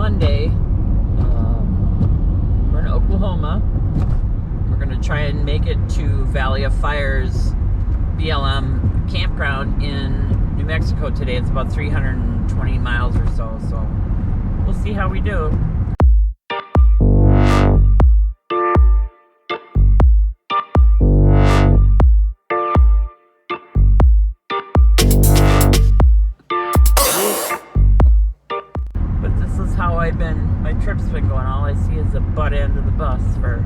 Monday. We're in Oklahoma. We're going to try and make it to Valley of Fire's BLM campground in New Mexico today. It's about 320 miles or so, so we'll see how we do. My trip's been going. All I see is the butt end of the bus for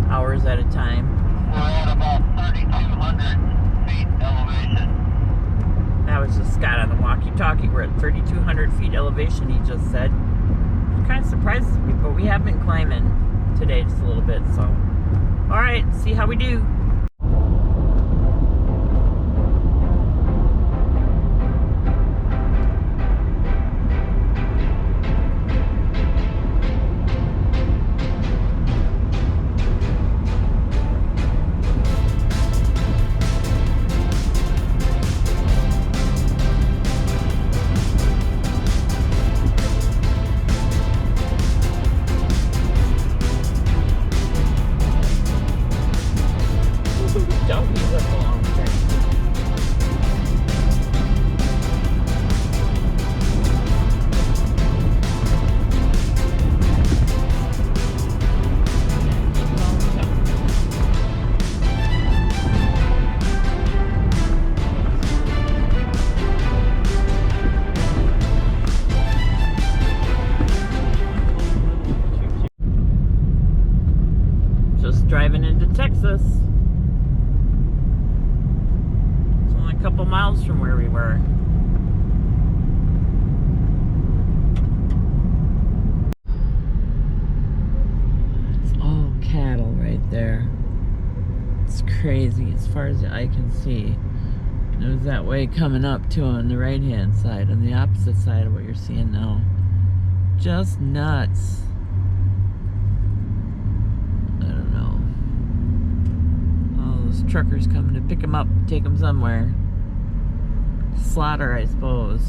hours at a time. We're at about 3,200 feet elevation. That was just Scott on the walkie-talkie. We're at 3,200 feet elevation, he just said. It kind of surprises me, but we have been climbing today just a little bit, so. All right, see how we do. Driving into Texas. It's only a couple miles from where we were. It's all cattle right there. It's crazy as far as the eye can see. It was that way coming up too on the right hand side, on the opposite side of what you're seeing now. Just nuts. Truckers coming to pick them up, take them somewhere. Slaughter, I suppose.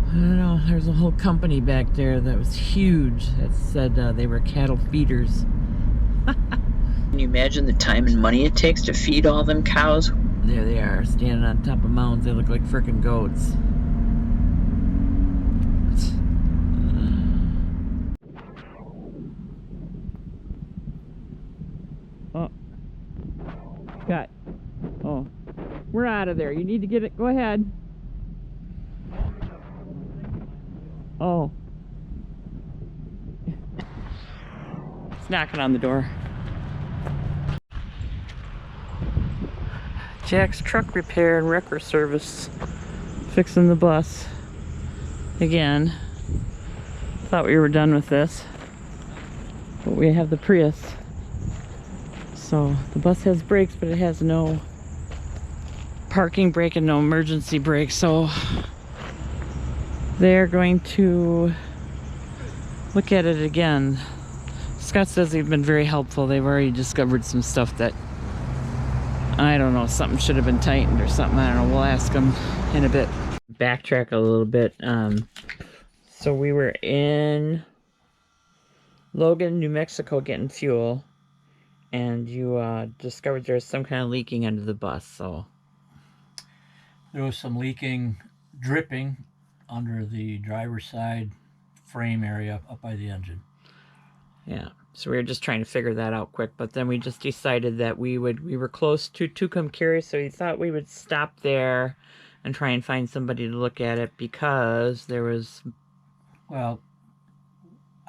I don't know. There's a whole company back there that was huge that said they were cattle feeders. Can you imagine the time and money it takes to feed all them cows? There they are, standing on top of mountains. They look like frickin' goats. Oh. Scott. Oh. We're out of there. You need to get it. Go ahead. Oh. It's knocking on the door. Jack's truck repair and wrecker service. Fixing the bus. Again. Thought we were done with this. But we have the Prius. So the bus has brakes, but it has no parking brake and no emergency brake. So they're going to look at it again. Scott says they've been very helpful. They've already discovered some stuff that, I don't know, something should have been tightened or something. I don't know. We'll ask them in a bit. Backtrack a little bit. So we were in Logan, New Mexico getting fuel. And you discovered there's some kind of leaking under the bus, so. There was some leaking, dripping under the driver's side frame area up by the engine. Yeah, so we were just trying to figure that out quick, but then we just decided that we were close to Tucumcari, so we thought we would stop there and try and find somebody to look at it because there was... Well,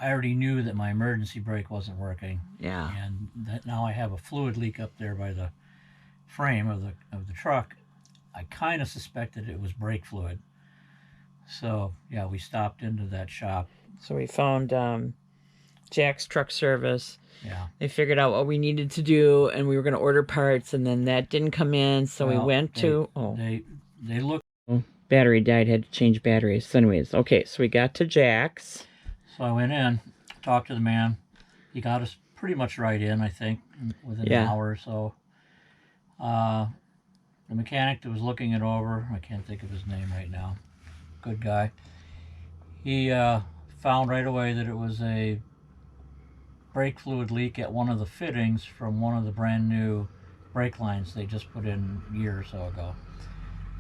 I already knew that my emergency brake wasn't working. Yeah. And that now I have a fluid leak up there by the frame of the truck. I kind of suspected it was brake fluid. So, yeah, we stopped into that shop. So we found Jack's Truck Service. Yeah. They figured out what we needed to do, and we were going to order parts, and then that didn't come in, so we went to... They looked... Battery died, had to change batteries. So anyways, okay, so we got to Jack's. So I went in, talked to the man. He got us pretty much right in, I think, within an hour or so. The mechanic that was looking it over, I can't think of his name right now, good guy. He found right away that it was a brake fluid leak at one of the fittings from one of the brand new brake lines they just put in a year or so ago.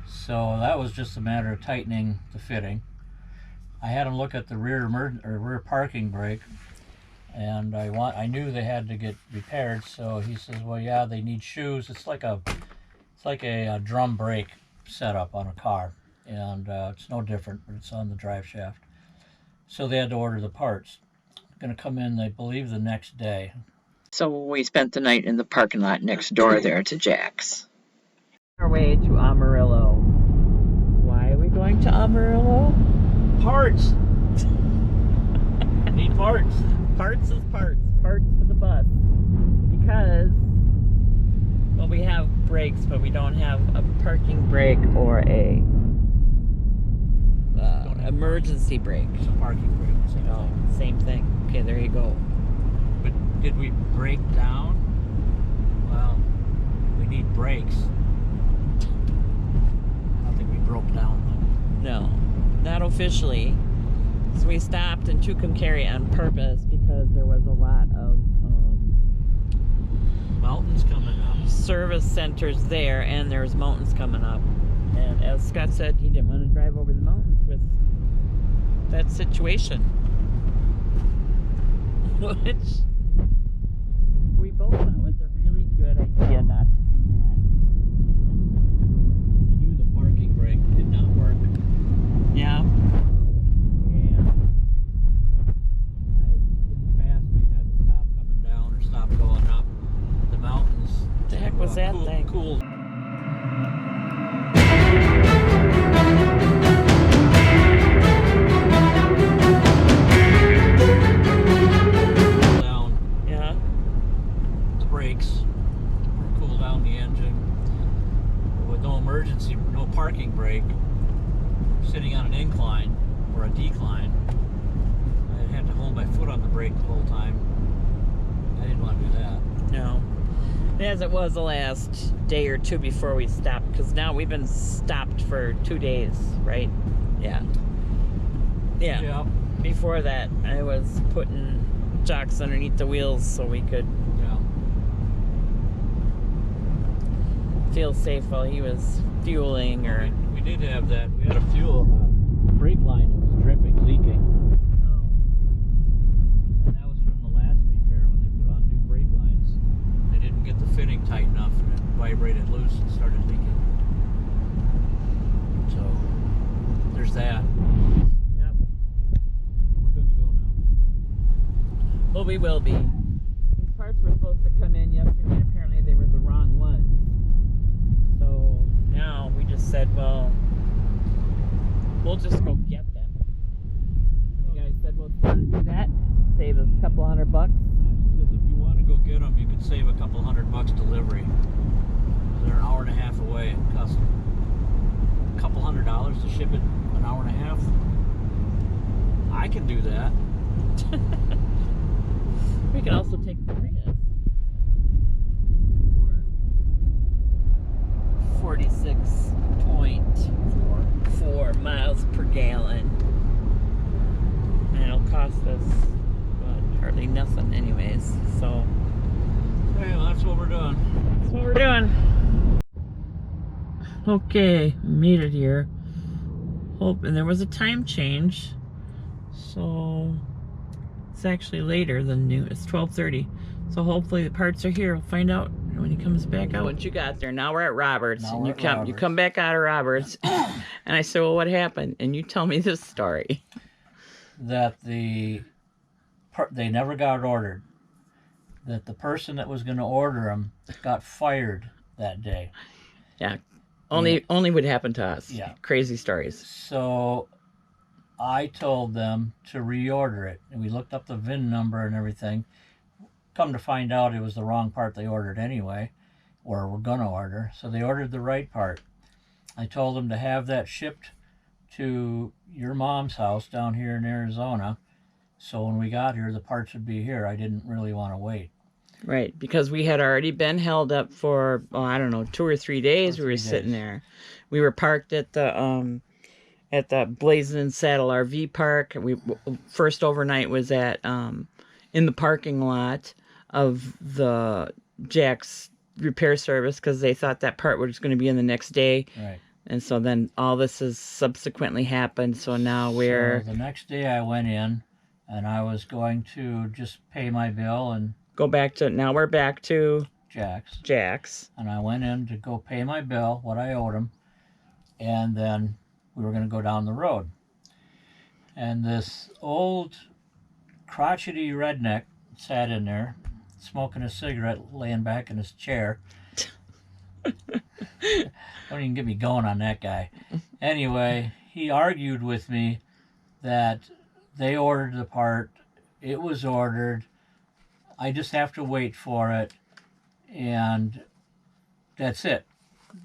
So that was just a matter of tightening the fitting. I had him look at the rear parking brake, and I knew they had to get repaired. So he says, "Well, yeah, they need shoes. It's like a drum brake setup on a car, and it's no different, but it's on the drive shaft." So they had to order the parts. Going to come in, I believe, the next day. So we spent the night in the parking lot next door there to Jack's. Our way to Amarillo. Why are we going to Amarillo? Parts. Need parts. Parts is parts. Parts for the bus. Because, well, we have brakes, but we don't have a parking brake or a emergency brake. It's a parking brake. Same thing. Okay, there you go. But did we break down? Well, we need brakes. I don't think we broke down though. No, not officially. So we stopped in Tucumcari on purpose because there was a lot of Mountains coming up. service centers there, and there's mountains coming up. And as Scott said, he didn't want to drive over the mountains with that situation. Which we both thought was a really good idea not to do that. I knew the parking brake did not work. Yeah. And in the past we've had to stop coming down or stop going up the mountains. What the heck was that thing? Cool. Parking brake sitting on an incline or a decline. I had to hold my foot on the brake the whole time. I didn't want to do that. No. As it was the last day or two before we stopped, because now we've been stopped for 2 days, right? Yeah. Yeah. Before that, I was putting jocks underneath the wheels so we could feel safe while he was fueling. Or we did have that. We had a fuel brake line that was dripping, leaking. Oh. And that was from the last repair when they put on new brake lines. They didn't get the fitting tight enough, and it vibrated loose and started leaking. So there's that. Yep. We're good to go now. Well, we will be. These parts were supposed to come in yesterday, and apparently they were the wrong ones. So now we just said, well, we'll just go get them. And the guy said, well, if you want to do that, save us a couple $100. She says if you want to go get them, you could save a couple $100 delivery. They're an hour and a half away. It costs a couple $100 to ship it an hour and a half. I can do that. We can also take the Prius. 46.4 miles per gallon. And it'll cost us hardly nothing anyways. So Hey, well, that's what we're doing. that's what we're doing. Okay, made it here. Hope, and there was a time change. So it's actually later than new. It's 12:30. So hopefully the parts are here. We'll find out when he comes back out. Once you got there, now we're at Roberts. Now And we're you at come Roberts. back out of Roberts. And I said, well, what happened? And you tell me this story. That they never got ordered. That the person that was going to order them got fired that day. Yeah. Only would happen to us. Yeah. Crazy stories. So I told them to reorder it, and we looked up the VIN number and everything. Come to find out, it was the wrong part they ordered anyway, or were gonna order. So they ordered the right part. I told them to have that shipped to your mom's house down here in Arizona. So when we got here, the parts would be here. I didn't really want to wait. Right, because we had already been held up for, I don't know, 2 or 3 days. We were sitting there. We were parked at the at the Blazing Saddle RV park. We first overnight was at in the parking lot of the Jack's repair service because they thought that part was going to be in the next day. Right. And so then all this has subsequently happened. So now we're So the next day I went in and I was going to just pay my bill and now we're back to Jack's. And I went in to go pay my bill, what I owed him, and then we were going to go down the road. And this old crotchety redneck sat in there smoking a cigarette, laying back in his chair. Don't even get me going on that guy. Anyway, he argued with me that they ordered the part, it was ordered, I just have to wait for it, and that's it.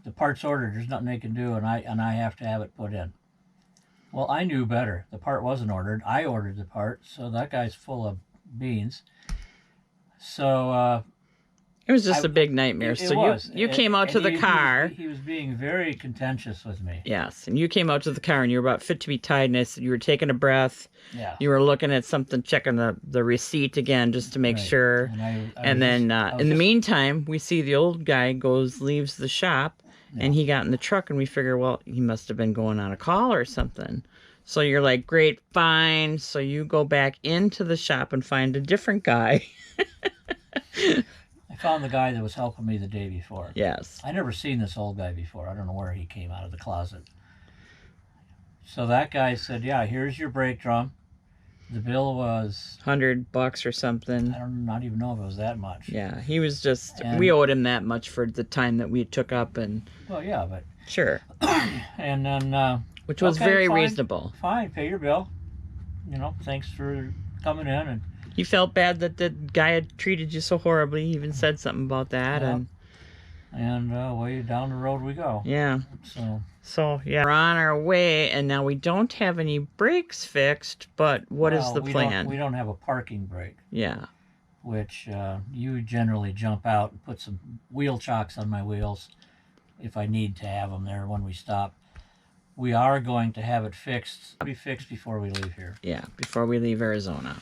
The part's ordered, there's nothing they can do, and I have to have it put in. Well, I knew better. The part wasn't ordered. I ordered the part, so that guy's full of beans. So it was just a big nightmare. So you came out to the car. He was being very contentious with me. Yes, and you came out to the car and you were about fit to be tied, and I said you were taking a breath. Yeah. You were looking at something, checking the receipt again just to make sure. And then in the meantime, we see the old guy leaves the shop, and he got in the truck, and we figure, well, he must have been going on a call or something. So you're like, great, fine. So you go back into the shop and find a different guy. I found the guy that was helping me the day before. Yes. I never seen this old guy before. I don't know where he came out of the closet. So that guy said, yeah, here's your brake drum. The bill was $100 or something. I don't not even know if it was that much. Yeah, he was just, we owed him that much for the time that we took up, and well, yeah, but sure. And then which was okay, very fine, reasonable. Fine, pay your bill. You know, thanks for coming in. And you felt bad that the guy had treated you so horribly. He even said something about that. Yeah. And way down the road we go. Yeah. So yeah, we're on our way, and now we don't have any brakes fixed, but what is the plan? We don't have a parking brake. Yeah. Which you generally jump out and put some wheel chocks on my wheels if I need to have them there when we stop. We are going to have it fixed. It'll be fixed before we leave here. Yeah, before we leave Arizona.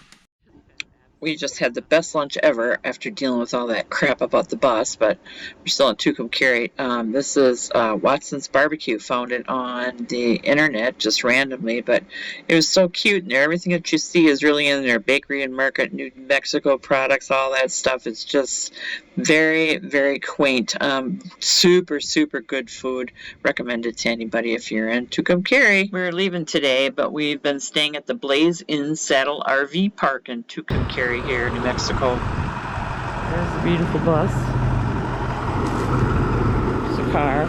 We just had the best lunch ever after dealing with all that crap about the bus, but we're still in Tucumcari. This is Watson's Barbecue. Found it on the internet just randomly, but it was so cute in there. Everything that you see is really in there. Bakery and Market, New Mexico products, all that stuff. It's just very, very quaint. Super, super good food. Recommended to anybody if you're in Tucumcari. We're leaving today, but we've been staying at the Blaze Inn Saddle RV Park in Tucumcari here in New Mexico. There's a beautiful bus. It's a car.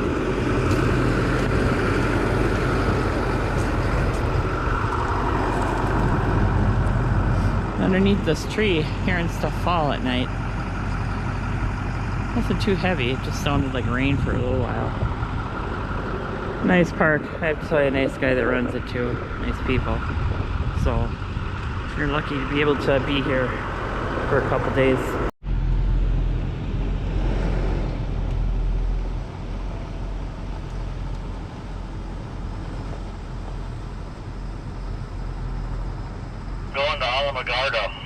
Underneath this tree, hearing stuff fall at night. Nothing too heavy, it just sounded like rain for a little while. Nice park. I have to tell you, a nice guy that runs it too. Nice people. So you're lucky to be able to be here for a couple days. Going to Alamogordo.